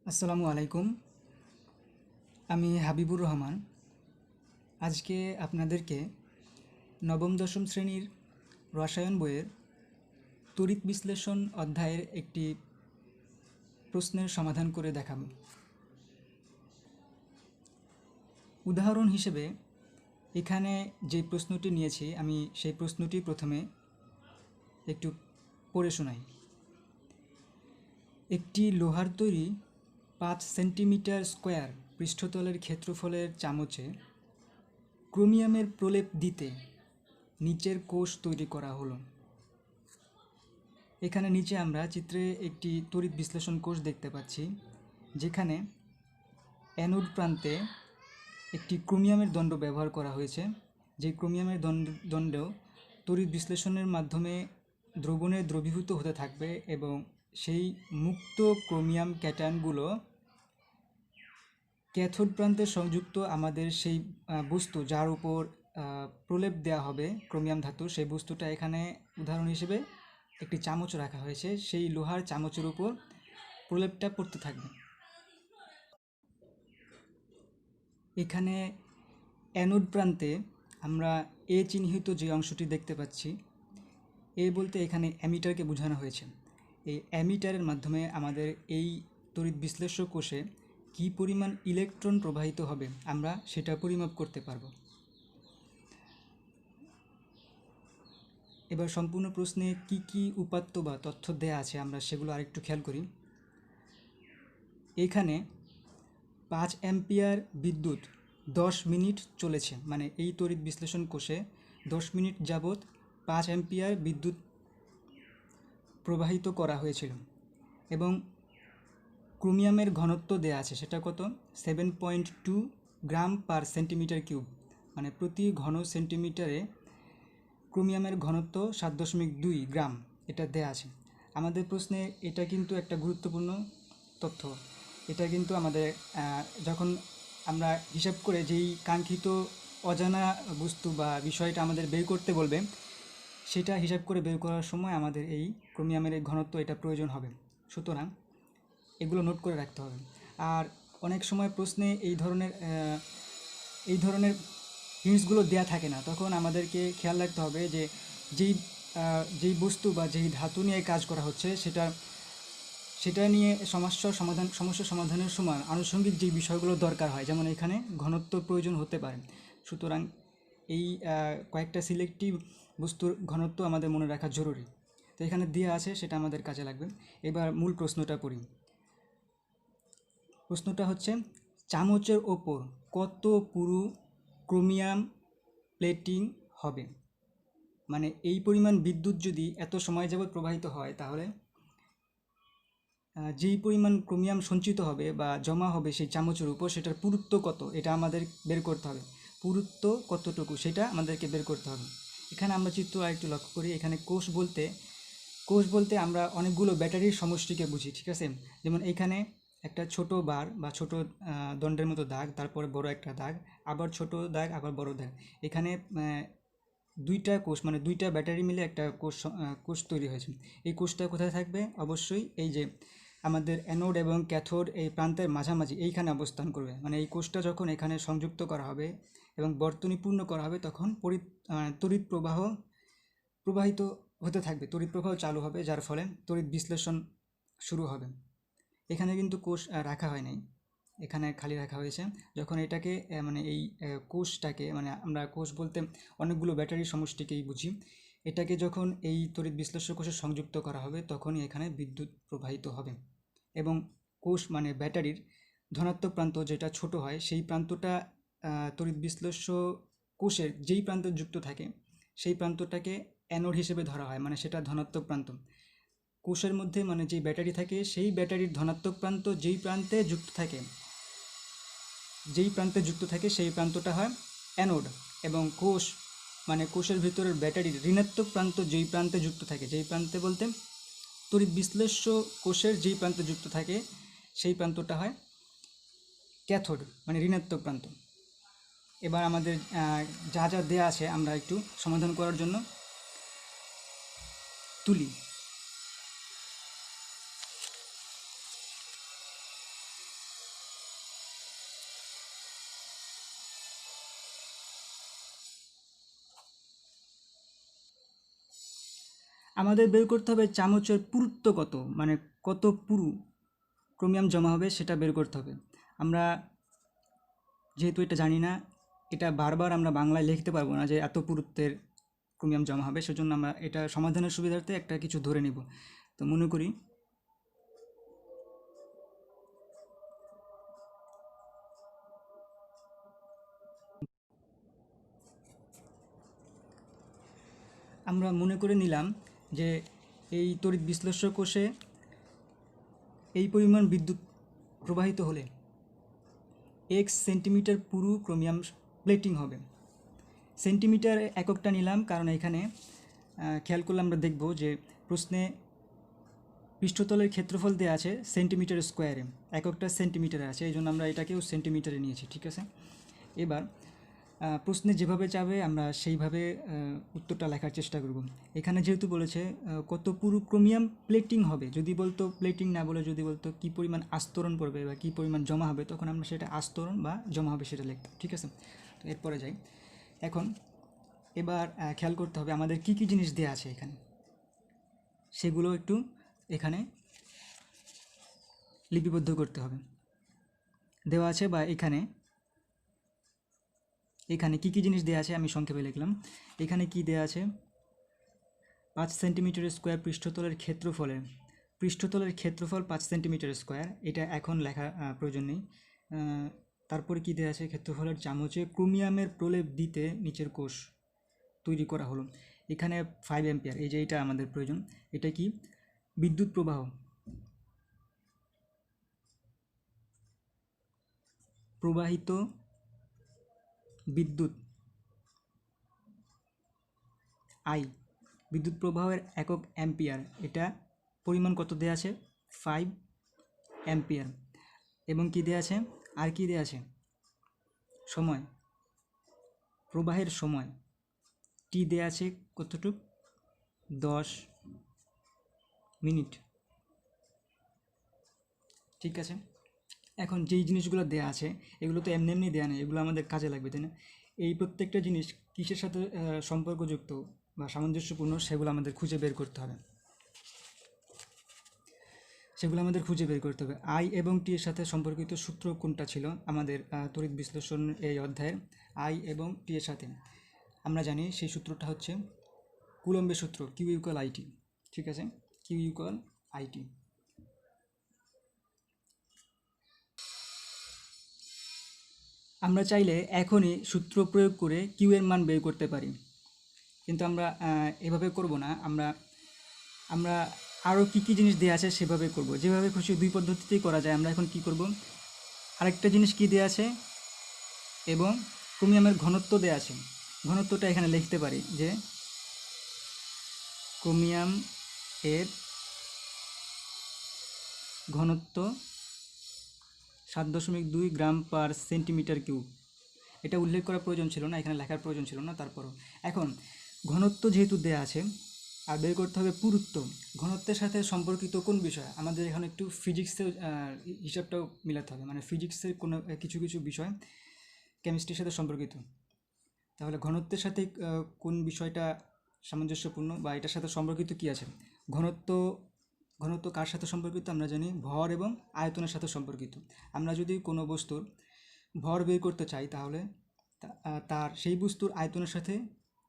আসসালামু আলাইকুম। আমি হাবিবুর রহমান। আজকে আপনাদেরকে নবম দশম শ্রেণীর রসায়ন বইয়ের তড়িৎ বিশ্লেষণ অধ্যায়ের একটি প্রশ্নের সমাধান করে দেখাব। উদাহরণ হিসেবে এখানে যে প্রশ্নটি নিয়েছি আমি সেই প্রশ্নটি প্রথমে একটু পড়ে শোনাই। একটি লোহার তৈরি 5 সেন্টিমিটার স্কোয়ার পৃষ্ঠতলের ক্ষেত্রফলের চামচে ক্রোমিয়ামের প্রলেপ দিতে নিচের কোষ তৈরি করা হলো। এখানে নিচে আমরা চিত্রে একটি তড়িৎ বিশ্লেষণ কোষ দেখতে পাচ্ছি, যেখানে অ্যানোড প্রান্তে একটি ক্রোমিয়ামের দণ্ড ব্যবহার করা হয়েছে। যে ক্রোমিয়ামের দণ্ড তড়িৎ বিশ্লেষণের মাধ্যমে দ্রবণে দ্রবীভূত হতে থাকবে এবং সেই মুক্ত ক্রোমিয়াম ক্যাটায়নগুলো ক্যাথোড প্রান্তে সংযুক্ত আমাদের সেই বস্তু যার উপর প্রলেপ দেওয়া হবে ক্রোমিয়াম ধাতু, সেই বস্তুটা এখানে উদাহরণ হিসেবে একটি চামচ রাখা হয়েছে। সেই লোহার চামচের উপর প্রলেপটা পড়তে থাকবে। এখানে অ্যানোড প্রান্তে আমরা এ চিহ্নিত যে অংশটি দেখতে পাচ্ছি, এ বলতে এখানে অ্যামিটারকে বোঝানো হয়েছে। এই অ্যামিটারের মাধ্যমে আমাদের এই তড়িৎ বিশ্লেষ্য কোষে কী পরিমাণ ইলেকট্রন প্রবাহিত হবে আমরা সেটা পরিমাপ করতে পারব। এবার সম্পূর্ণ প্রশ্নে কি কি উপাত্ত বা তথ্য দেয়া আছে আমরা সেগুলো আরেকটু খেয়াল করি। এখানে 5 অ্যাম্পিয়ার বিদ্যুৎ 10 মিনিট চলেছে, মানে এই তড়িৎ বিশ্লেষণ কোষে 10 মিনিট যাবৎ 5 অ্যাম্পিয়ার বিদ্যুৎ প্রবাহিত করা হয়েছিল এবং ক্রোমিয়ামের ঘনত্ব দেয়া আছে, সেটা কত 7.2 গ্রাম পার সেন্টিমিটার কিউব, মানে প্রতি ঘন সেন্টিমিটারে ক্রোমিয়ামের ঘনত্ব 7.2 গ্রাম, এটা দেয়া আছে আমাদের প্রশ্নে। এটা কিন্তু একটা গুরুত্বপূর্ণ তথ্য। এটা কিন্তু আমাদের যখন আমরা হিসাব করে যেই কাঙ্ক্ষিত অজানা বস্তু বা বিষয়টা আমাদের বের করতে বলবে, সেটা হিসাব করে বের করার সময় আমাদের এই ক্রোমিয়ামের এই ঘনত্ব এটা প্রয়োজন হবে। সুতরাং এগুলো নোট করে রাখতে হবে। আর অনেক সময় প্রশ্নে এই ধরনের হিন্টসগুলো দেয়া থাকে না, তখন আমাদেরকে খেয়াল রাখতে হবে যে যেই বস্তু বা যেই ধাতু নিয়ে কাজ করা হচ্ছে সেটা নিয়ে সমস্যা সমাধানের সময় আনুষঙ্গিক যে বিষয়গুলো দরকার হয়, যেমন এখানে ঘনত্ব প্রয়োজন হতে পারে। সুতরাং এই কয়েকটা সিলেক্টিভ বস্তুর ঘনত্ব আমাদের মনে রাখা জরুরি। তো এখানে দেওয়া আছে, সেটা আমাদের কাজে লাগবে। এবার মূল প্রশ্নটা পড়ি। প্রশ্নটা হচ্ছে, চামচের ওপর কত পুরু ক্রোমিয়াম প্লেটিং হবে? মানে এই পরিমাণ বিদ্যুৎ যদি এত সময় যাবৎ প্রবাহিত হয়, তাহলে যেই পরিমাণ ক্রোমিয়াম সঞ্চিত হবে বা জমা হবে সেই চামচের উপর, সেটার পুরুত্ব কত এটা আমাদের বের করতে হবে। পুরুত্ব কতটুকু সেটা আমাদেরকে বের করতে হবে। এখানে আমরা চিত্র আরেকটু লক্ষ্য করি। এখানে কোষ বলতে আমরা অনেকগুলো ব্যাটারির সমষ্টিকে বুঝি, ঠিক আছে? যেমন এখানে একটা ছোট বার বা ছোট দণ্ডের মতো দাগ, তারপরে বড় একটা দাগ, আবার ছোট দাগ, আবার বড় দাগ। এখানে দুইটা কোষ, মানে দুইটা ব্যাটারি মিলে একটা কোষ তৈরি হয়েছে। এই কোষটা কোথায় থাকবে? অবশ্যই এই যে আমাদের অ্যানোড এবং ক্যাথোড এই প্রান্তের মাঝামাঝি এইখানে অবস্থান করবে। মানে এই কোষটা যখন এখানে সংযুক্ত করা হবে এবং বর্তনী পূর্ণ করা হবে, তখন তড়িৎ প্রবাহিত হতে থাকবে, তড়িৎ প্রবাহ চালু হবে, যার ফলে তড়িৎ বিশ্লেষণ শুরু হবে। এখানে কিন্তু কোষ রাখা হয় নাই, এখানে খালি রাখা হয়েছে। যখন এটাকে মানে এই কোষটাকে, মানে আমরা কোষ বলতে অনেকগুলো ব্যাটারির সমষ্টিকেই বুঝি, এটাকে যখন এই তড়িৎ বিশ্লেষ্য কোষে সংযুক্ত করা হবে, তখনই এখানে বিদ্যুৎ প্রবাহিত হবে। এবং কোষ মানে ব্যাটারির ধনাত্মক প্রান্ত যেটা ছোট হয়, সেই প্রান্তটা তড়িৎ বিশ্লেষ্য কোষের যেই প্রান্তে যুক্ত থাকে সেই প্রান্তটাকে অ্যানোড হিসেবে ধরা হয়, মানে সেটা ধনাত্মক প্রান্ত। কোষের মধ্যে মানে যেই ব্যাটারি থাকে, সেই ব্যাটারির ধনাত্মক প্রান্ত যেই প্রান্তে যুক্ত থাকে সেই প্রান্তটা হয় অ্যানোড। এবং কোষ মানে কোষের ভিতরের ব্যাটারির ঋণাত্মক প্রান্ত যেই প্রান্তে যুক্ত থাকে, যেই প্রান্তে বলতে তড়িৎ বিশ্লেষ্য কোষের যেই প্রান্তে যুক্ত থাকে সেই প্রান্তটা হয় ক্যাথোড, মানে ঋণাত্মক প্রান্ত। এবার আমাদের যা যা দেয়া আছে আমরা একটু সমাধান করার জন্য তুলি। আমাদের বের করতে হবে চামচের পুরুত্ব কত, মানে কত পুরু ক্রোমিয়াম জমা হবে সেটা বের করতে হবে। আমরা যেহেতু এটা জানি না, এটা বারবার আমরা বাংলায় লিখতে পারবো না যে এত পুরুত্বের ক্রোমিয়াম জমা হবে, সেজন্য আমরা এটা সমাধানের সুবিধার্থে একটা কিছু ধরে নিব। তো মনে করি আমরা মনে করে নিলাম যে এই তড়িৎ বিশ্লেষ্য কোষে এই পরিমাণ বিদ্যুৎ প্রবাহিত হলে x সেন্টিমিটার পুরু ক্রোমিয়াম প্লেটিং হবে। সেন্টিমিটার এককটা নিলাম কারণ এখানে খেয়াল করলে আমরা দেখব যে প্রশ্নে পৃষ্ঠতলের ক্ষেত্রফল দেওয়া আছে সেন্টিমিটার স্কোয়ারে, এককটা সেন্টিমিটারে আছে, এই জন্য আমরা এটাকেও সেন্টিমিটারে নিয়েছি। ঠিক আছে, এবার প্রশ্নে যেভাবে চাবে আমরা সেইভাবে উত্তরটা লেখার চেষ্টা করব। এখানে যেহেতু বলেছে কত পুরু ক্রোমিয়াম প্লেটিং হবে, যদি বলতো প্লেটিং না বলে যদি বলতো কী পরিমাণ আস্তরণ পড়বে বা কী পরিমাণ জমা হবে, তখন আমরা সেটা আস্তরণ বা জমা হবে সেটা লিখতাম। ঠিক আছে, তো এরপরে যাই। এখন এবার খেয়াল করতে হবে আমাদের কী কী জিনিস দেওয়া আছে এখানে, সেগুলো একটু এখানে লিপিবদ্ধ করতে হবে। দেওয়া আছে বা এখানে কী কী জিনিস দেওয়া আছে আমি সংক্ষেপে লিখলাম। এখানে কি দেওয়া আছে, 5 সেন্টিমিটার স্কোয়ার পৃষ্ঠতলের ক্ষেত্রফল 5 সেন্টিমিটার স্কোয়ার, এটা এখন লেখা প্রয়োজন নেই। তারপরে কী দেওয়া আছে, ক্ষেত্রফলের চামচে ক্রোমিয়ামের প্রলেপ দিতে নিচের কোষ তৈরি করা হলো। এখানে 5 অ্যাম্পিয়ার, এই যে এটা আমাদের প্রয়োজন। এটা কি, বিদ্যুৎ প্রবাহ, প্রবাহিত বিদ্যুৎ আই, বিদ্যুৎ প্রবাহের একক অ্যাম্পিয়ার, এটা পরিমাণ কত দেওয়া আছে, 5 অ্যাম্পিয়ার। এবং কি দেওয়া আছে, আর কি দেওয়া আছে, সময়, প্রবাহের সময় টি দেওয়া আছে কতটুক, 10 মিনিট। ঠিক আছে, এখন যেই জিনিসগুলো দেওয়া আছে এগুলো তো এমনি এমনি দেওয়া নেই, এগুলো আমাদের কাজে লাগবে, তাই না? এই প্রত্যেকটা জিনিস কিসের সাথে সম্পর্কযুক্ত বা সামঞ্জস্যপূর্ণ সেগুলো আমাদের খুঁজে বের করতে হবে। আই এবং টি এর সাথে সম্পর্কিত সূত্র কোনটা ছিল আমাদের তড়িৎ বিশ্লেষণ এই অধ্যায়ের, আই এবং টি এর সাথে আমরা জানি সেই সূত্রটা হচ্ছে কুলম্বের সূত্র, কিউ ইকুয়াল আইটি। ঠিক আছে, কিউ ইকুয়াল আইটি। আমরা চাইলে এখনই সূত্র প্রয়োগ করে কিউ এর মান বের করতে পারি, কিন্তু আমরা এভাবে করব না। আমরা আরও কী কী জিনিস দেওয়া আছে সেভাবে করব, যেভাবে খুশি দুই পদ্ধতিতেই করা যায়। আমরা এখন কি করব, আরেকটা জিনিস কি দেওয়া আছে, এবং ক্রোমিয়ামের ঘনত্ব দেওয়া আছে, ঘনত্বটা এখানে লিখতে পারি যে ক্রোমিয়াম এর ঘনত্ব 7.2 গ্রাম পার সেন্টিমিটার কিউব। এটা উল্লেখ করার প্রয়োজন ছিল না, এখানে লেখার প্রয়োজন ছিল না, তারপরও এখন ঘনত্ব যেহেতু দেয়া আছে আর বের করতে হবে পুরুত্ব, ঘনত্বের সাথে সম্পর্কিত কোন বিষয়, আমাদের এখানে একটু ফিজিক্সের হিসাবটাও মিলাতে হবে, মানে ফিজিক্সের কোনো কিছু কিছু বিষয় কেমিস্ট্রির সাথে সম্পর্কিত। তাহলে ঘনত্বের সাথে কোন বিষয়টা সামঞ্জস্যপূর্ণ বা এটার সাথে সম্পর্কিত কি আছে, ঘনত্ব কার সাথে সম্পর্কিত আমরা জানি, ভর এবং আয়তনের সাথে সম্পর্কিত। আমরা যদি কোনো বস্তুর ভর বের করতে চাই তাহলে তার সেই বস্তুর আয়তনের সাথে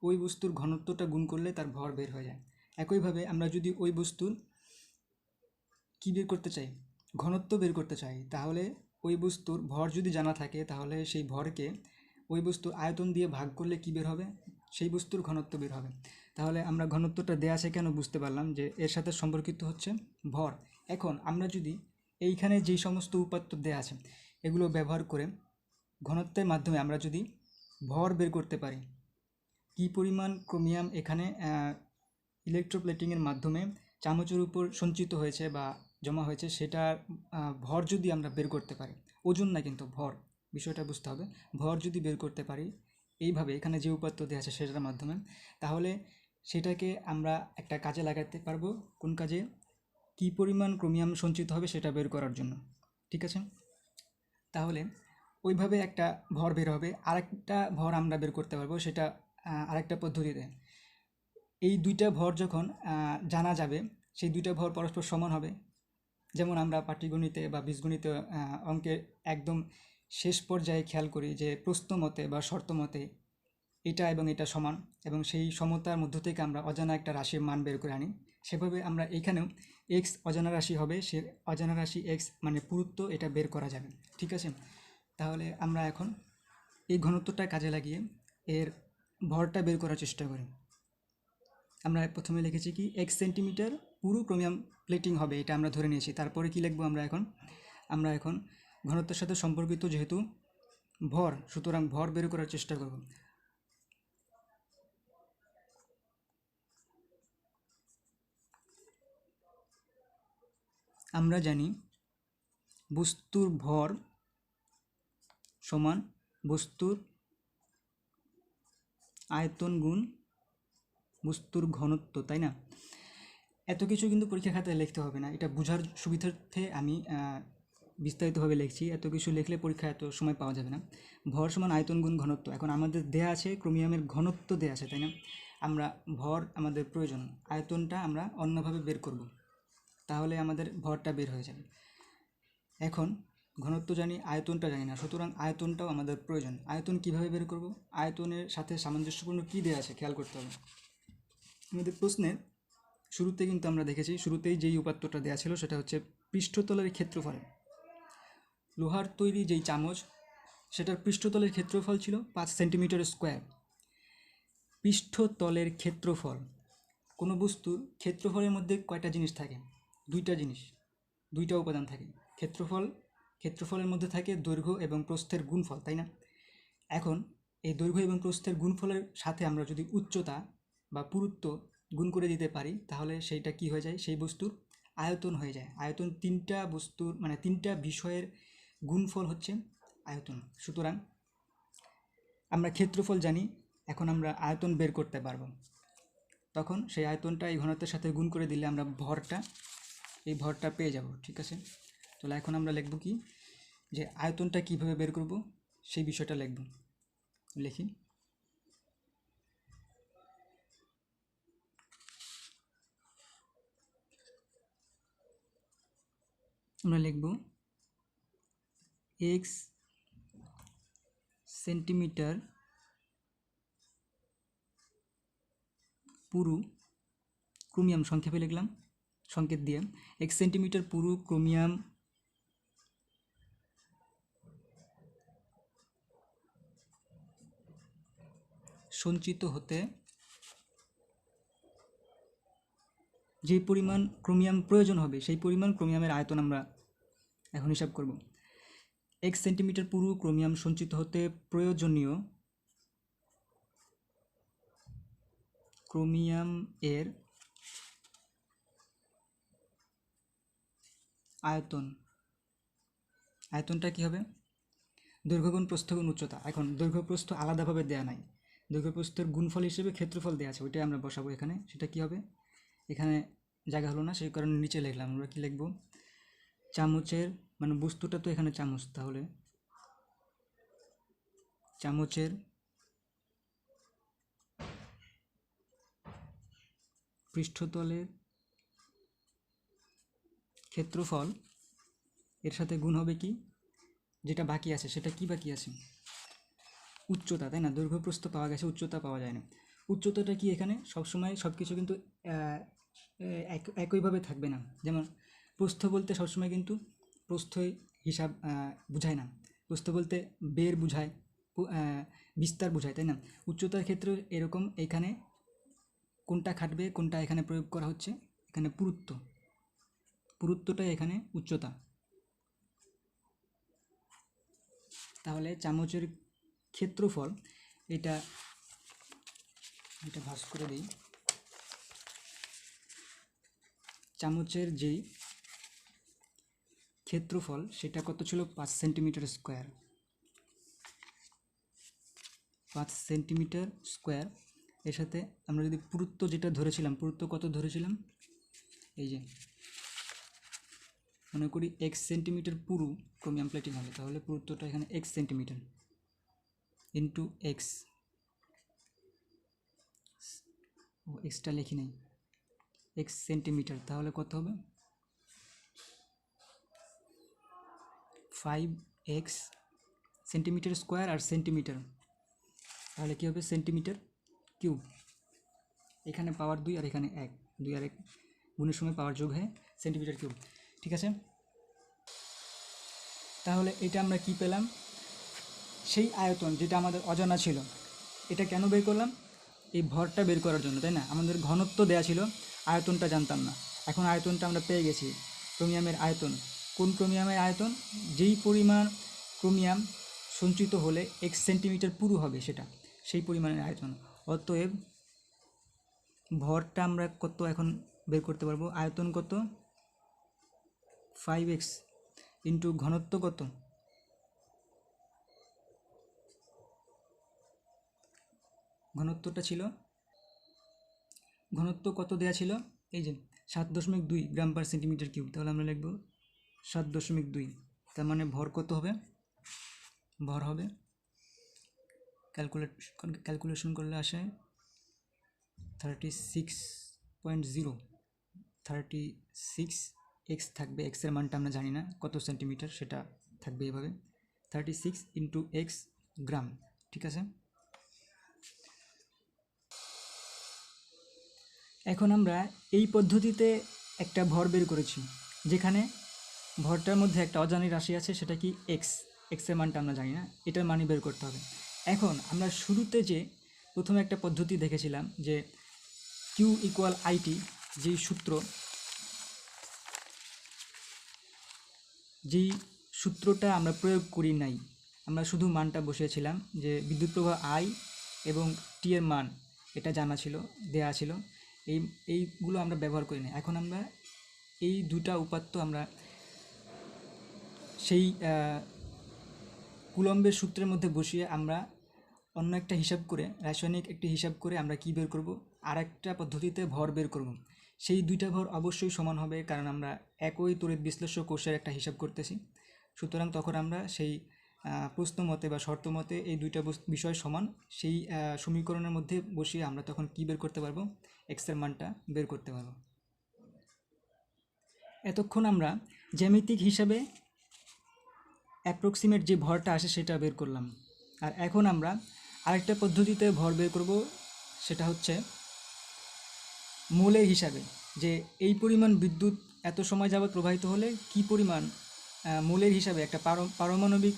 ওই বস্তুর ঘনত্বটা গুণ করলে তার ভর বের হয়ে যায়। একইভাবে আমরা যদি ওই বস্তুর কী বের করতে চাই, ঘনত্ব বের করতে চাই, তাহলে ওই বস্তুর ভর যদি জানা থাকে তাহলে সেই ভরকে ওই বস্তুর আয়তন দিয়ে ভাগ করলে কী বের হবে, সেই বস্তুর ঘনত্ব বের হবে। তাহলে আমরা ঘনত্বটা দেয়া আছে কেন বুঝতে পারলাম যে এর সাথে সম্পর্কিত হচ্ছে ভর। এখন আমরা যদি এইখানে যেই সমস্ত উপাত্ত দেয়া আছে এগুলো ব্যবহার করে ঘনত্বের মাধ্যমে আমরা যদি ভর বের করতে পারি, কী পরিমাণ ক্রোমিয়াম এখানে ইলেকট্রোপ্লেটিংয়ের মাধ্যমে চামচের উপর সঞ্চিত হয়েছে বা জমা হয়েছে, সেটার ভর যদি আমরা বের করতে পারি, ওজন না কিন্তু ভর, বিষয়টা বুঝতে হবে, ভর যদি বের করতে পারি এইভাবে এখানে যে উপাত্ত দেওয়া আছে সেটার মাধ্যমে, তাহলে সেটাকে আমরা একটা কাজে লাগাতে পারবো। কোন কাজে, কী পরিমাণ ক্রোমিয়াম সঞ্চিত হবে সেটা বের করার জন্য। ঠিক আছে, তাহলে ওইভাবে একটা ভর বের হবে, আরেকটা ভর আমরা বের করতে পারবো, সেটা আরেকটা পদ্ধতিতে। এই দুইটা ভর যখন জানা যাবে, সেই দুইটা ভর পরস্পর সমান হবে। যেমন আমরা পাটিগণিতে বা বীজগণিতে অঙ্কের একদম শেষ পর্যায়ে খেয়াল করি যে প্রশ্ন মতে বা শর্ত মতে এটা এবং এটা সমান, এবং সেই সমতার মধ্য থেকে আমরা অজানা একটা রাশির মান বের করে আনি। সেভাবে আমরা এইখানেও এক্স অজানা রাশি হবে, সে অজানা রাশি এক্স মানে পুরুত্ব, এটা বের করা যাবে। ঠিক আছে, তাহলে আমরা এখন এই ঘনত্বটা কাজে লাগিয়ে এর ভরটা বের করার চেষ্টা করি। আমরা প্রথমে লিখেছি কি 1 সেন্টিমিটার পুরো ক্রোমিয়াম প্লেটিং হবে, এটা আমরা ধরে নিয়েছি। তারপরে কি লিখবো আমরা এখন ঘনত্বের সাথে সম্পর্কিত যেহেতু ভর, সুতরাং ভর বের করার চেষ্টা করব। আমরা জানি বস্তুর ভর সমান বস্তুর আয়তন গুণ বস্তুর ঘনত্ব, তাই না? এত কিছু কিন্তু পরীক্ষা খাতায় লিখতে হবে না, এটা বোঝার সুবিধার্থে আমি বিস্তারিতভাবে লিখছি। এত কিছু লিখলে পরীক্ষায় এত সময় পাওয়া যাবে না। ভর সমান আয়তন গুণ ঘনত্ব। এখন আমাদের দেয়া আছে ক্রোমিয়ামের ঘনত্ব দেয়া আছে, তাই না? আমরা ভর আমাদের প্রয়োজন, আয়তনটা আমরা অন্যভাবে বের করব, তাহলে আমাদের ভরটা বের হয়ে যাবে। এখন ঘনত্ব জানি, আয়তনটা জানি না, সুতরাং আয়তনটাও আমাদের প্রয়োজন। আয়তন কিভাবে বের করব? আয়তনের সাথে সামঞ্জস্যপূর্ণ কী দেওয়া আছে খেয়াল করতে হবে। আমাদের প্রশ্নের শুরুতে কিন্তু আমরা দেখেছি, শুরুতেই যেই উপাত্তটা দেওয়া ছিল সেটা হচ্ছে পৃষ্ঠতলের ক্ষেত্রফল। লোহার তৈরি যেই চামচ, সেটার পৃষ্ঠতলের ক্ষেত্রফল ছিল 5 সেন্টিমিটার স্কোয়ার। পৃষ্ঠতলের ক্ষেত্রফল, কোনো বস্তুর ক্ষেত্রফলের মধ্যে কয়টা জিনিস থাকে? দুইটা উপাদান থাকে। ক্ষেত্রফলের মধ্যে থাকে দৈর্ঘ্য এবং প্রস্থের গুণফল, তাই না? এখন এই দৈর্ঘ্য এবং প্রস্থের গুণফলের সাথে আমরা যদি উচ্চতা বা পুরুত্ব গুণ করে দিতে পারি, তাহলে সেইটা কি হয়ে যায়? সেই বস্তুর আয়তন হয়ে যায়। আয়তন তিনটা বস্তুর মানে তিনটা বিষয়ের গুণফল হচ্ছে আয়তন। সুতরাং আমরা ক্ষেত্রফল জানি, এখন আমরা আয়তন বের করতে পারবো। তখন সেই আয়তনটা এই ঘনত্বের সাথে গুণ করে দিলে আমরা এই ভরটা পেয়ে যাব। ঠিক আছে, তাহলে এখন আমরা লিখব কি, যে আয়তনটা কিভাবে বের করব সেই বিষয়টা লিখব। লিখি, আমরা লিখব এক্স সেন্টিমিটার পুরু ক্রোমিয়াম, সংক্ষেপে লিখলাম সংকেত দিয়ে, এক্স সেন্টিমিটার পুরু ক্রোমিয়াম সঞ্চিত হতে যে পরিমাণ ক্রোমিয়াম প্রয়োজন হবে, সেই পরিমাণ ক্রোমিয়ামের আয়তন আমরা এখন হিসাব করব। এক্স সেন্টিমিটার পুরু ক্রোমিয়াম সঞ্চিত হতে প্রয়োজনীয় ক্রোমিয়াম এর আয়তনটা কি হবে? দৈর্ঘ্য গুণ প্রস্থ গুণ উচ্চতা। এখন দৈর্ঘ্য প্রস্থ আলাদাভাবে দেয়া নাই, দৈর্ঘ্য প্রস্থের গুণফল হিসেবে ক্ষেত্রফল দেওয়া আছে, ওইটাই আমরা বসাবো এখানে। সেটা কি হবে? এখানে জায়গা হলো না, সেই কারণে নিচে লিখলাম। আমরা কি লিখব? চামচের মানে বস্তুটা তো এখানে চামচ, তাহলে চামচের পৃষ্ঠতলের ক্ষেত্রফল এর সাথে গুণ হবে কি, যেটা বাকি আছে সেটা কি বাকি আছে? উচ্চতা, তাই না? দৈর্ঘ্য প্রস্থ পাওয়া গেছে, উচ্চতা পাওয়া যায় না। উচ্চতাটা কি, এখানে সবসময় সব কিছু কিন্তু একইভাবে থাকবে না। যেমন প্রস্থ বলতে সবসময় কিন্তু প্রস্থই হিসাব বুঝায় না, প্রস্থ বলতে বের বুঝায়, বিস্তার বুঝায়, তাই না? উচ্চতার ক্ষেত্রে এরকম, এখানে কোনটা খাটবে, কোনটা এখানে প্রয়োগ করা হচ্ছে? এখানে পুরুত্বটাই এখানে উচ্চতা। তাহলে চামচের ক্ষেত্রফল, এটা ভাঁজ করে দিই। চামচের যেই ক্ষেত্রফল সেটা কত ছিল? 5 সেন্টিমিটার স্কোয়ার। 5 centimetre square. এর সাথে আমরা যদি পুরুত্ব যেটা ধরেছিলাম, পুরুত্ব কত ধরেছিলাম? এই যে মনে করি এক্স সেন্টিমিটার পুরু ক্রোমিয়াম প্লেটিং হবে, তাহলে পুরুত্বটা এখানে এক্স সেন্টিমিটার ইন্টু এক্স ও এক্সটা লিখি নাই, এক্স সেন্টিমিটার, তাহলে কত হবে 5x সেন্টিমিটার স্কোয়ার আর সেন্টিমিটার, তাহলে কী হবে সেন্টিমিটার কিউব। এখানে পাওয়ার 2 আর এখানে 1, 2 আর 1 গুণের সময় পাওয়ার যোগ হয় সেন্টিমিটার কিউব। ঠিক আছে, তাহলে এটা আমরা কি পেলাম, সেই আয়তন যেটা আমাদের অজানা ছিল। এটা কেন বের করলাম, এই ভরটা বের করার জন্য, তাই না? আমাদের ঘনত্ব দেয়া ছিল, আয়তনটা জানতাম না। এখন আয়তনটা আমরা পেয়ে গেছি, ক্রোমিয়ামের আয়তন। কোন ক্রোমিয়ামের আয়তন? যেই পরিমাণ ক্রোমিয়াম সঞ্চিত হলে 1 সেন্টিমিটার পুরু হবে সেটা, সেই পরিমাণের আয়তন। অতএব ভরটা আমরা কত এখন বের করতে পারবো, আয়তন কত 5x ইন্টু ঘনত্ব কত, ঘনত্বটা ছিল, ঘনত্ব কত দেয়া ছিল, এই যে 7.2 গ্রাম পার সেন্টিমিটার কিউব। তাহলে আমরা লিখব 7.2, তার মানে ভর কত হবে, ভর হবে ক্যালকুলেশন করলে আসে 36.0, 36 এক্স থাকবে, এক্সের মানটা আমরা জানি না কত সেন্টিমিটার, সেটা থাকবে এভাবে 36 ইন্টু এক্স গ্রাম। ঠিক আছে, এখন আমরা এই পদ্ধতিতে একটা ভর বের করেছি, যেখানে ভরটার মধ্যে একটা অজানি রাশি আছে, সেটা কি এক্স, এক্সের মানটা আমরা জানি না, এটার মানই বের করতে হবে। এখন আমরা শুরুতে যে প্রথমে একটা পদ্ধতি দেখেছিলাম যে কিউ ইকুয়াল আইটি, যেই সূত্রটা আমরা প্রয়োগ করি নাই, আমরা শুধু মানটা বসিয়েছিলাম যে বিদ্যুৎ প্রবাহ আই এবং টি এর মান এটা জানা ছিল, দেয়া ছিল, এইগুলো আমরা ব্যবহার করি না। এখন আমরা এই দুটা উপাত্ত আমরা সেই কুলম্বের সূত্রের মধ্যে বসিয়ে আমরা অন্য একটা হিসাব করে, রাসায়নিক একটি হিসাব করে আমরা কি বের করব, আর একটা পদ্ধতিতে ভর বের করব। সেই দুইটা ভর অবশ্যই সমান হবে, কারণ আমরা একই তড়িৎ বিশ্লেষ্য কোষের একটা হিসাব করতেছি। সুতরাং তখন আমরা সেই প্রশ্ন মতে বা শর্ত মতে এই দুইটা বিষয় সমান, সেই সমীকরণের মধ্যে বসিয়ে আমরা তখন কি বের করতে পারবো, এক্সের মানটা বের করতে পারবো। এতক্ষণ আমরা জ্যামিতিক হিসাবে অ্যাপ্রক্সিমেট যে ভরটা আসে সেটা বের করলাম, আর এখন আমরা আরেকটা পদ্ধতিতে ভর বের করব, সেটা হচ্ছে মোলের হিসাবে, যে এই পরিমাণ বিদ্যুৎ এত সময় যাবত প্রবাহিত হলে কি পরিমাণ মোলের হিসাবে, একটা পারমাণবিক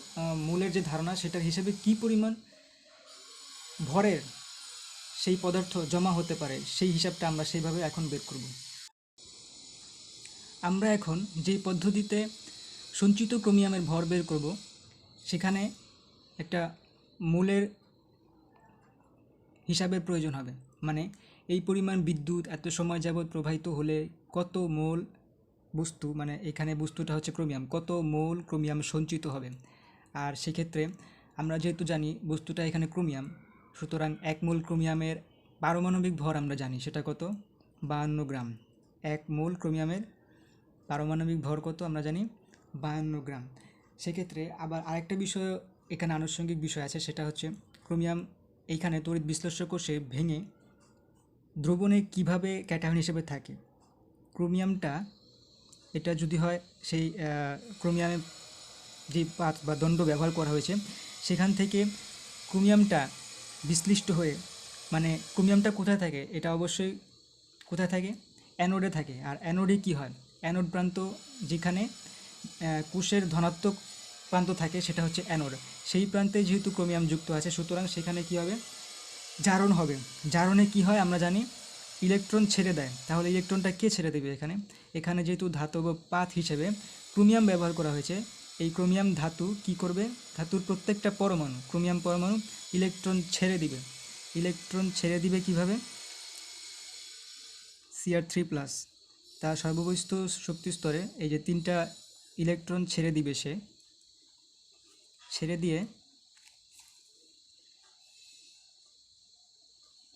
মোলের যে ধারণা, সেটার হিসাবে কি পরিমাণ ভরের সেই পদার্থ জমা হতে পারে, সেই হিসাবটা আমরা সেইভাবে এখন বের করব। আমরা এখন যে পদ্ধতিতে সঞ্চিত ক্রোমিয়ামের ভর বের করব, সেখানে একটা মোলের হিসাবের প্রয়োজন হবে। মানে এই পরিমাণ বিদ্যুৎ এত সময় যাবৎ প্রবাহিত হলে কত মোল বস্তু, মানে এখানে বস্তুটা হচ্ছে ক্রোমিয়াম, কত মোল ক্রোমিয়াম সঞ্চিত হবে। আর সেক্ষেত্রে আমরা যেহেতু জানি বস্তুটা এখানে ক্রোমিয়াম, সুতরাং 1 মোল ক্রোমিয়ামের পারমাণবিক ভর আমরা জানি, সেটা কত 52 গ্রাম। 1 মোল ক্রোমিয়ামের পারমাণবিক ভর কত আমরা জানি 52 গ্রাম। সেক্ষেত্রে আবার আরেকটা বিষয় এখানে আনুষঙ্গিক বিষয় আছে, সেটা হচ্ছে ক্রোমিয়াম এইখানে তড়িৎ বিশ্লেষ্য কোষে ভেঙে দ্রবণে কিভাবে ক্যাটায়ন হিসেবে থাকে। ক্রোমিয়ামটা এটা যদি হয় সেই ক্রোমিয়ামের যে পাত বা দণ্ড ব্যবহার করা হয়েছে, সেখান থেকে ক্রোমিয়ামটা বিশ্লিষ্ট হয়ে, মানে ক্রোমিয়ামটা কোথায় থাকে, এটা অবশ্যই কোথায় থাকে, অ্যানোডে থাকে। আর অ্যানোডে কী হয়, অ্যানোড প্রান্ত যেখানে কোষের ধনাত্মক প্রান্ত থাকে সেটা হচ্ছে অ্যানোড, সেই প্রান্তে যেহেতু ক্রোমিয়াম যুক্ত আছে, সুতরাং সেখানে কী হবে, জারণ হবে। জারণে কি হয় আমরা জানি, ইলেকট্রন ছেড়ে দেয়। তাহলে ইলেকট্রনটা কে ছেড়ে দেবে, এখানে যেহেতু ধাতব পাত হিসেবে ক্রোমিয়াম ব্যবহার করা হয়েছে, এই ক্রোমিয়াম ধাতু কি করবে, ধাতুর প্রত্যেকটা পরমাণু, ক্রোমিয়াম পরমাণু ইলেকট্রন ছেড়ে দিবে। ইলেকট্রন ছেড়ে দিবে কিভাবে, Cr3+, তার সর্ববস্তু শক্তি স্তরে এই যে 3টা ইলেকট্রন ছেড়ে দিবে, ছেড়ে দিয়ে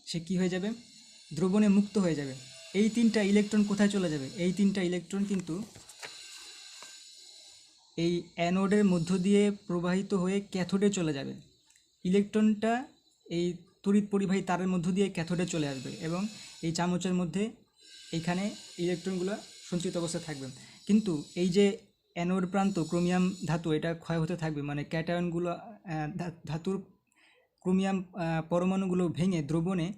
সে কী হয়ে যাবে, দ্রবণে মুক্ত হয়ে যাবে। এই 3টা ইলেকট্রন কোথায় চলে যাবে, এই 3টা ইলেকট্রন কিন্তু এই অ্যানোডের মধ্য দিয়ে প্রবাহিত হয়ে ক্যাথোডে চলে যাবে। ইলেকট্রনটা এই তড়িৎ পরিবাহী তারের মধ্য দিয়ে ক্যাথোডে চলে আসবে এবং এই চামচের মধ্যে এইখানে ইলেকট্রনগুলো সঞ্চিত অবস্থায় থাকবে। কিন্তু এই যে অ্যানোড প্রান্ত ক্রোমিয়াম ধাতু এটা ক্ষয় হতে থাকবে, মানে ক্যাটায়নগুলো ধাতুর ক্রোমিয়াম পরমাণুগুলো ভেঙে দ্রবণে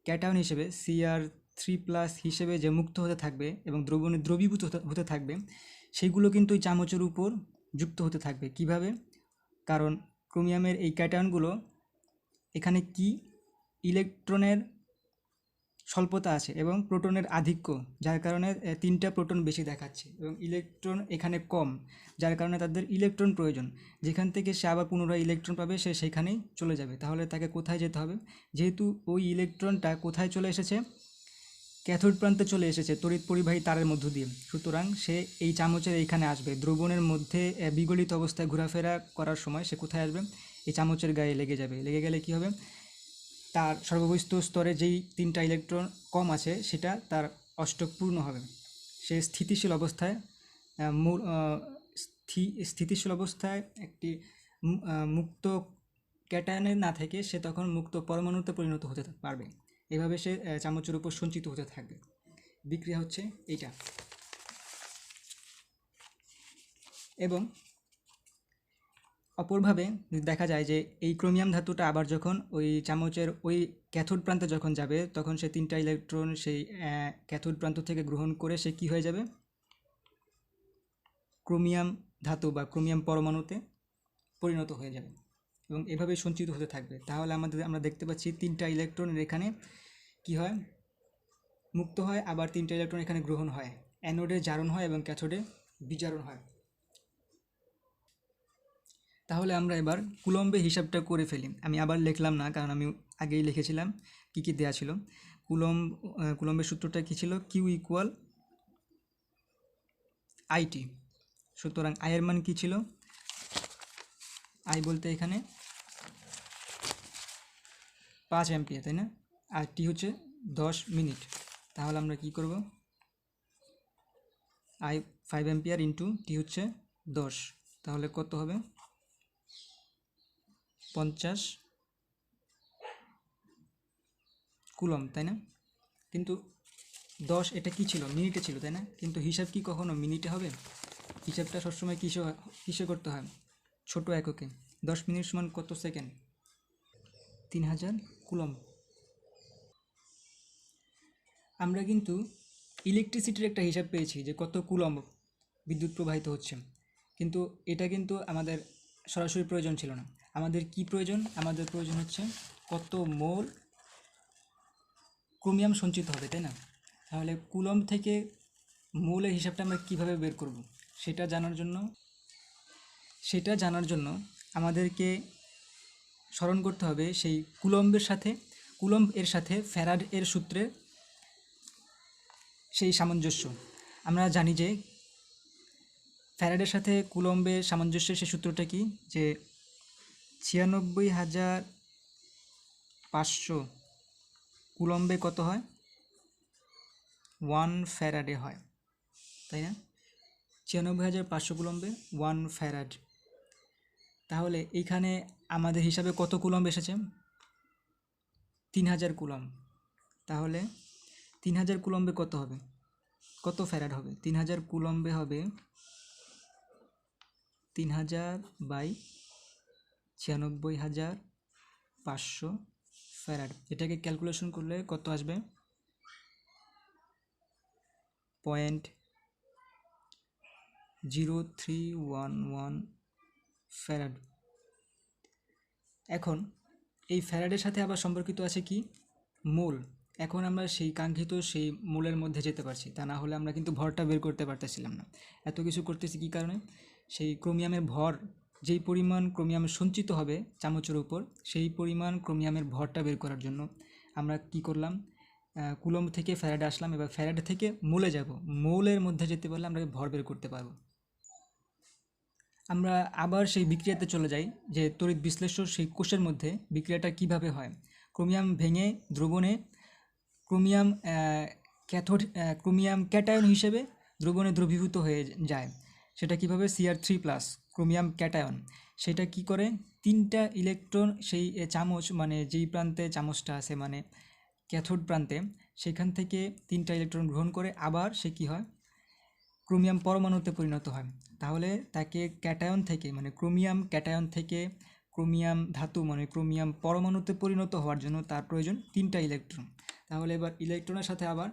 ক্যাটায়ন হিসেবে Cr3+ হিসেবে যে মুক্ত হতে থাকবে এবং দ্রবণে দ্রবীভূত হতে থাকবে, সেইগুলো কিন্তু এই চামচের উপর যুক্ত হতে থাকবে। কিভাবে? কারণ ক্রোমিয়ামের এই ক্যাটায়নগুলো এখানে কি ইলেকট্রনের স্বল্পতা আছে এবং প্রোটনের আধিক্য, যার কারণে 3টা প্রোটন বেশি দেখাচ্ছে এবং ইলেকট্রন এখানে কম, যার কারণে তাদের ইলেকট্রন প্রয়োজন। যেখান থেকে সে আবার পুনরায় ইলেকট্রন পাবে সে সেখানেই চলে যাবে। তাহলে তাকে কোথায় যেতে হবে? যেহেতু ওই ইলেকট্রনটা কোথায় চলে এসেছে, ক্যাথোড প্রান্তে চলে এসেছে তড়িৎ পরিবাহী তারের মধ্য দিয়ে, সুতরাং সে এই চামচের এইখানে আসবে। দ্রবণের মধ্যে বিগলিত অবস্থায় ঘোরাফেরা করার সময় সে কোথায় আসবে? এই চামচের গায়ে লেগে যাবে। লেগে গেলে কি হবে? তার সর্ববহিস্থ স্তরে যেই 3টা ইলেকট্রন কম আছে সেটা তার অষ্টক পূর্ণ হবে। সে স্থিতিশীল অবস্থায় স্থিতিশীল অবস্থায় একটি মুক্ত ক্যাটায়নে না থেকে সে তখন মুক্ত পরমাণুতে পরিণত হতে পারবে। এভাবে সে চামচের উপর সঞ্চিত হতে থাকবে। বিক্রিয়া হচ্ছে এইটা। এবং অপরভাবে দেখা যায় যে এই ক্রোমিয়াম ধাতুটা আবার যখন ওই চামচের ওই ক্যাথোড প্রান্তে যখন যাবে তখন সে 3টা ইলেকট্রন সেই ক্যাথোড প্রান্ত থেকে গ্রহণ করে সে কি হয়ে যাবে? ক্রোমিয়াম ধাতু বা ক্রোমিয়াম পরমাণুতে পরিণত হয়ে যাবে এবং এভাবে সঞ্চিত হতে থাকবে। তাহলে আমরা দেখতে পাচ্ছি 3টা ইলেকট্রনের এখানে কি হয়? মুক্ত হয়, আবার 3টা ইলেকট্রন এখানে গ্রহণ হয়। অ্যানোডে জারণ হয় এবং ক্যাথোডে বিজারণ হয়। তাহলে আমরা এবার কুলম্বের হিসাবটা করে ফেলি। আমি আবার লিখলাম না, কারণ আমি আগেই লিখেছিলাম কী কী দেওয়া ছিল। কুলম্বের সূত্রটা কী ছিল? Q = IT। সুতরাং I এর মান কী ছিল? I বলতে এখানে 5 অ্যাম্পিয়ার, তাই না? আর T হচ্ছে 10 মিনিট। তাহলে আমরা কি করব? I 5 অ্যাম্পিয়ার ইন্টু T হচ্ছে 10, তাহলে কত হবে? 50 কুলম্ব, তাই না? কিন্তু 10 এটা কি ছিল? মিনিটে ছিল, তাই না? কিন্তু হিসাব কি কখনো মিনিটে হবে? হিসাবটা সবসময় কিসে করতে হয়? ছোট এককে। 10 মিনিট সমান কত সেকেন্ড? 3000 কুলম্ব। আমরা কিন্তু ইলেকট্রিসিটির একটা হিসাব পেয়েছি যে কত কুলম্ব বিদ্যুৎ প্রবাহিত হচ্ছে, কিন্তু এটা কিন্তু আমাদের সরাসরি প্রয়োজন ছিল না। আমাদের কি প্রয়োজন? আমাদের প্রয়োজন হচ্ছে কত মোল ক্রোমিয়াম সঞ্চিত হবে, তাই না? তাহলে কুলম্ব থেকে মোলের হিসাবটা আমরা কীভাবে বের করব? সেটা জানার জন্য আমাদেরকে স্মরণ করতে হবে সেই কুলম্ব এর সাথে ফ্যারাড এর সূত্রে সেই সামঞ্জস্য। আমরা জানি যে ফ্যারাডের সাথে কুলম্বের সামঞ্জস্যের সেই সূত্রটা কি? যে 96,500 কুলম্বে কত হয়? 1 ফ্যারাডে হয়, তাই না? 96,500 কুলম্বে 1 ফ্যারাড। তাহলে এইখানে আমাদের হিসাবে কত কুলম্ব এসেছে? 3000 কুলম্ব। তাহলে 3000 কুলম্বে কত হবে? কত ফ্যারাড হবে? 3000 কুলম্বে হবে 3000/96,500 ফ্যারাড। এটাকে ক্যালকুলেশন করলে কত আসবে? 0.0311 ফ্যারাড। এখন এই ফ্যারাডের সাথে আবার সম্পর্কিত আছে কি? মোল। এখন আমরা সেই কাঙ্ক্ষিত সেই মোলের মধ্যে যেতে পারছি, তা না হলে আমরা কিন্তু ভরটা বের করতে পারতেছিলাম না। এত কিছু করতেছি কী কারণে? সেই ক্রোমিয়ামের ভর, যেই পরিমাণ ক্রোমিয়াম সঞ্চিত হবে চামচের উপর, সেই পরিমাণ ক্রোমিয়ামের ভরটা বের করার জন্য আমরা কি করলাম? কুলম্ব থেকে ফ্যারাডে আসলাম, এবার ফ্যারাডে থেকে মোলে যাব। মোলের মধ্যে যেতে পারলে আমরা ভর বের করতে পারবো। আমরা আবার সেই বিক্রিয়াতে চলে যাই, যে তড়িৎ বিশ্লেষ্য সেই কোষের মধ্যে বিক্রিয়াটা কিভাবে হয়। ক্রোমিয়াম ভেঙে দ্রবণে ক্রোমিয়াম ক্যাটায়ন হিসেবে দ্রবণে দ্রবীভূত হয়ে যায়। সেটা কিভাবে? Cr3+, chromium cation. সেটা কি করে? তিনটা ইলেকট্রন সেই চামচ মানে যেই প্রান্তে চামচটা আছে মানে ক্যাথোড প্রান্তে, সেখান থেকে তিনটা ইলেকট্রন গ্রহণ করে আবার সে কী হয়, ক্রোমিয়াম পরমাণুতে পরিণত হয়। তাহলে তাকে ক্যাটায়ন থেকে মানে ক্রোমিয়াম ক্যাটায়ন থেকে ক্রোমিয়াম ধাতু মানে ক্রোমিয়াম পরমাণুতে পরিণত হওয়ার জন্য তার প্রয়োজন তিনটা ইলেকট্রন। তাহলে এবার ইলেকট্রনের সাথে আবার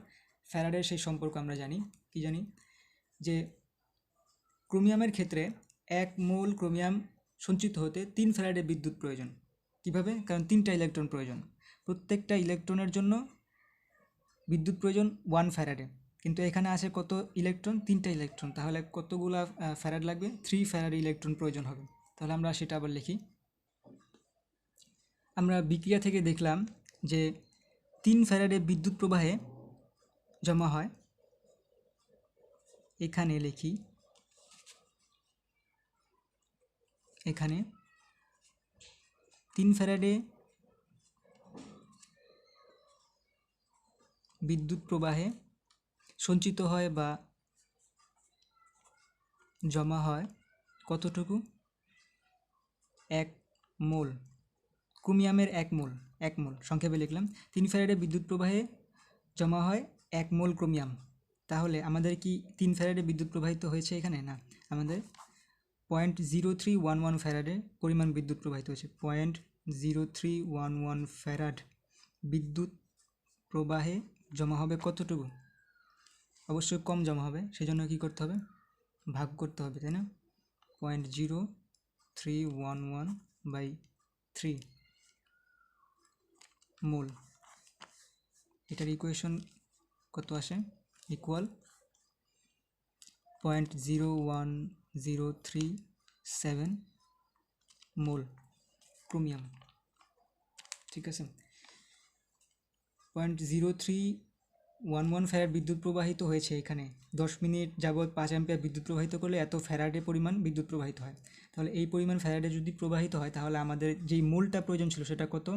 ফ্যারাডের সেই সম্পর্ক আমরা জানি, কি জানি যে ক্রোমিয়ামের ক্ষেত্রে 1 মোল ক্রোমিয়াম সঞ্চিত হতে 3 ফ্যারাডের বিদ্যুৎ প্রয়োজন। কিভাবে? কারণ তিনটা ইলেকট্রন প্রয়োজন, প্রত্যেকটা ইলেকট্রনের জন্য বিদ্যুৎ প্রয়োজন 1 ফ্যারাডে। কিন্তু এখানে আছে কত ইলেকট্রন? 3টা ইলেকট্রন। তাহলে কতগুলা ফ্যারাড লাগবে? 3 ফ্যারাড ইলেকট্রন প্রয়োজন হবে। তাহলে আমরা সেটা আবার লিখি। আমরা বিক্রিয়া থেকে দেখলাম যে 3 ফ্যারাডে বিদ্যুৎ প্রবাহে জমা হয়, এখানে লিখি, এখানে 3 ফ্যারাডে বিদ্যুৎ প্রবাহে সঞ্চিত হয় বা জমা হয় কতটুকু? 1 মোল ক্রোমিয়ামের 1 মোল, 1 মোল সংক্ষেপে লিখলাম। 3 ফ্যারাডে বিদ্যুৎ প্রবাহে জমা হয় 1 মোল ক্রোমিয়াম। তাহলে আমাদের কি 3 ফ্যারাডে বিদ্যুৎ প্রবাহিত হয়েছে এখানে? না, আমাদের 0.0311 ফ্যারাডে পরিমাণ বিদ্যুৎ প্রবাহিত হয়েছে। 0.0311 ফ্যারাড বিদ্যুৎ প্রবাহে জমা হবে কতটুকু? অবশ্যই কম জমা হবে, সেজন্য কী করতে হবে? ভাগ করতে হবে, তাই না? 0.0311/3 মোল। এটার ইকুয়েশন কত আসে? ইকুয়াল 0.01037 মোল ক্রোমিয়াম। ঠিক আছে, 0.0311 ফ্যারাড বিদ্যুৎ প্রবাহিত হয়েছে এখানে। 10 মিনিট যাবৎ 5 অ্যাম্পিয়ার বিদ্যুৎ প্রবাহিত করলে এত ফ্যারাডে পরিমাণ বিদ্যুৎ প্রবাহিত হয়। তাহলে এই পরিমাণ ফ্যারাডে যদি প্রবাহিত হয় তাহলে আমাদের যেই মোলটা প্রয়োজন ছিল সেটা কত?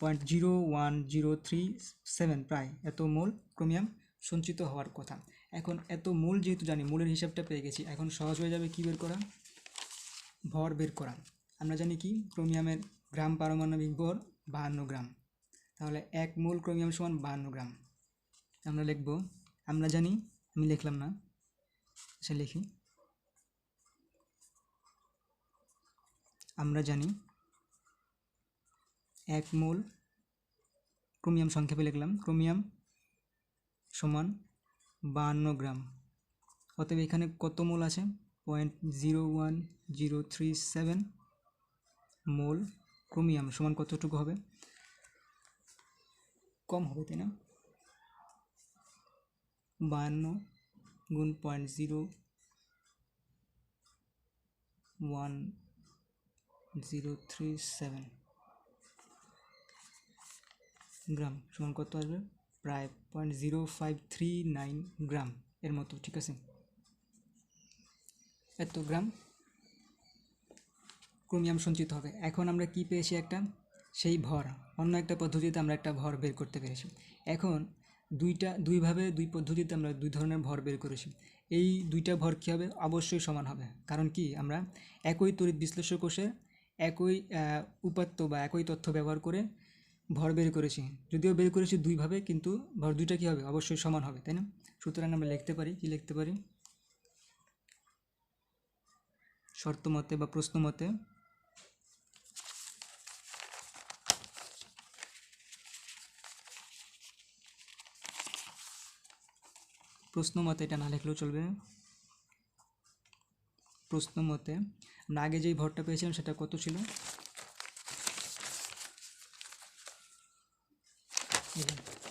0.01037, প্রায় এত মোল ক্রোমিয়াম সঞ্চিত হওয়ার কথা। এখন এত মোল যেহেতু জানি, মোলের হিসাবটা পেয়ে গেছি, এখন সহজ হয়ে যাবে কী বের করা? ভর বের করা। আমরা জানি কি ক্রোমিয়ামের গ্রাম পারমাণবিক ভর 52 গ্রাম। তাহলে 1 মোল ক্রোমিয়াম সমান 52 গ্রাম। আমরা লিখব, আমরা জানি, আমি লিখলাম না, আচ্ছা লিখি, আমরা জানি 1 মোল ক্রোমিয়াম সংক্ষেপে লিখলাম, ক্রোমিয়াম সমান 52 গ্রাম। অতএব এখানে কত মোল আছে? 0.01037 মোল ক্রোমিয়াম সমান কতটুকু হবে? কম হবে, তাই না? 52 গুণ 0.01037 গ্রাম সমান কত আসবে? প্রায় 0.0539 গ্রাম এর মতো। ঠিক আছে, এত গ্রাম ক্রোমিয়াম সঞ্চিত হবে। এখন আমরা কি পেয়েছি? একটা সেই ভর, অন্য একটা পদ্ধতিতে আমরা একটা ভর বের করতে পেরেছি। এখন দুই পদ্ধতিতে আমরা 2 ধরনের ভর বের করেছি। এই 2টা ভর কী হবে? অবশ্যই সমান হবে। কারণ কি, আমরা একই তড়িৎ বিশ্লেষক কোষে একই উপাত্ত বা একই তথ্য ব্যবহার করে ভর বের করেছি। যদিও বের করেছি দুইভাবে, কিন্তু ভর দুইটা কী হবে? অবশ্যই সমান হবে, তাই না? সুতরাং আমরা লিখতে পারি, কি লিখতে পারি? শর্ত মতে বা প্রশ্ন মতে এটা না লিখলেও চলবে। প্রশ্ন মতে আমরা আগে যেই ভরটা পেয়েছিলাম সেটা কত ছিল?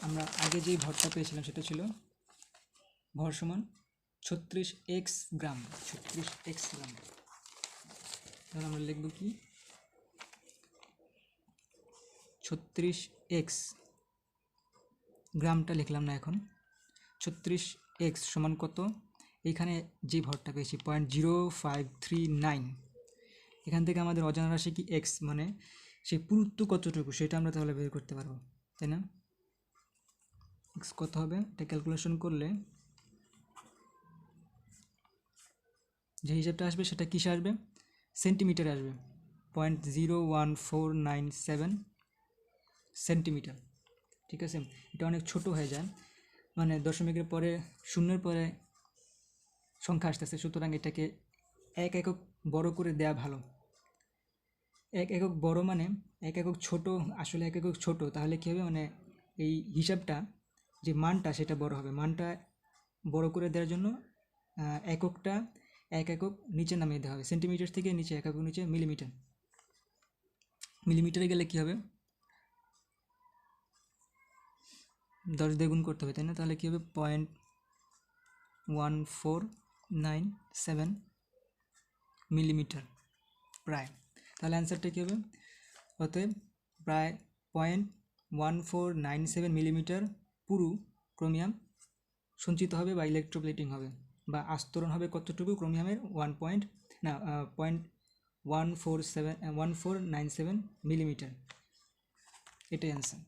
আমরা আগে যেই ভরটা পেয়েছিলাম সেটা ছিল ভর সমান 36x গ্রাম। 36x গ্রাম। তাহলে আমরা লিখব কি? 36x গ্রামটা লিখলাম না, এখন 36x সমান কত? এইখানে যে ভরটা পেয়েছি 0.0539, এখান থেকে আমাদের অজানা রাশি কি? x, মানে সেই পুরুত্ব কতটুকু সেটা আমরা তাহলে বের করতে পারবো, তাই না? x কত হবে? এটা ক্যালকুলেশন করলে যে হিসাবটা আসবে সেটা কিসে আসবে? সেন্টিমিটারে আসবে। 0.01497 সেন্টিমিটার। ঠিক আছে, এটা অনেক ছোট হয়ে যায়, মানে দশমিকের পরে শূন্যের পরে সংখ্যা আসতেছে, সুতরাং এটাকে এক একক বড় করে দেয়া ভালো। এক একক বড় মানে এক একক ছোট, আসলে এক একক ছোট, তাহলে কী হবে, মানে এই হিসাবটা যে মানটা সেটা বড় হবে। মানটা বড় করে দেওয়ার জন্য এককটা এক একক নিচে নামিয়ে দেওয়া হবে, সেন্টিমিটার থেকে নিচে এক একক নিচে মিলিমিটার। মিলিমিটারে গেলে কী হবে, 10 দিয়ে গুণ করতে হবে, তাই না? তাহলে কী হবে, 0.1497 মিলিমিটার প্রায়। তাহলে অ্যান্সারটা কী হবে, অতএব প্রায় 0.1497 মিলিমিটার পুরু ক্রোমিয়াম সঞ্চিত হবে বা ইলেকট্রোপ্লেটিং হবে বা আস্তরণ হবে কতটুকু ক্রোমিয়ামের, 0.1497 মিলিমিটার। এটাই অ্যান্সার।